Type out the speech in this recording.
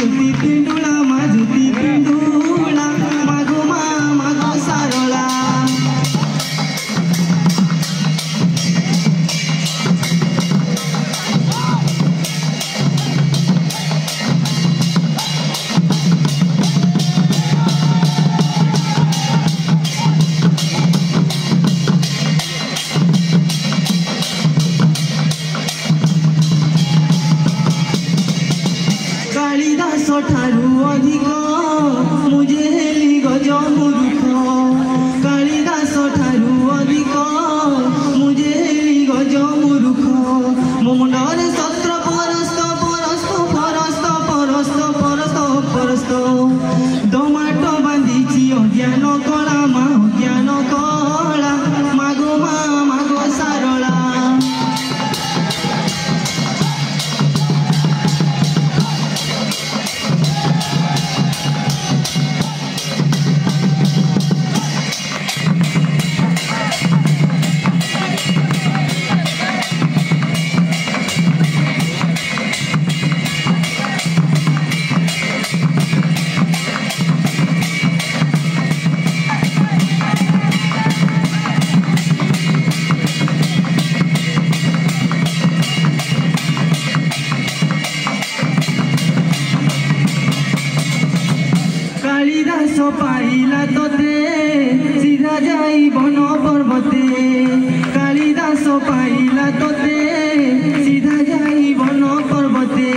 माजुती पिंडुला मागो मागो सारला कालिदास ठारू अधिक मुझे हेली गज मूर्ख कालिदास ठारू अधिक मुझे हेली गज मूर्ख मो मुंडरे सत्र परस्त परस्त परस्त परस्त परस्त परस्त दमाट बांधीची अज्ञान कला मा अज्ञान कला मागो सारला कालिदास पाइला तोते सीधा जाई बन पर्वते कालिदास पाइला तोते सीधा जाई बन पर्वते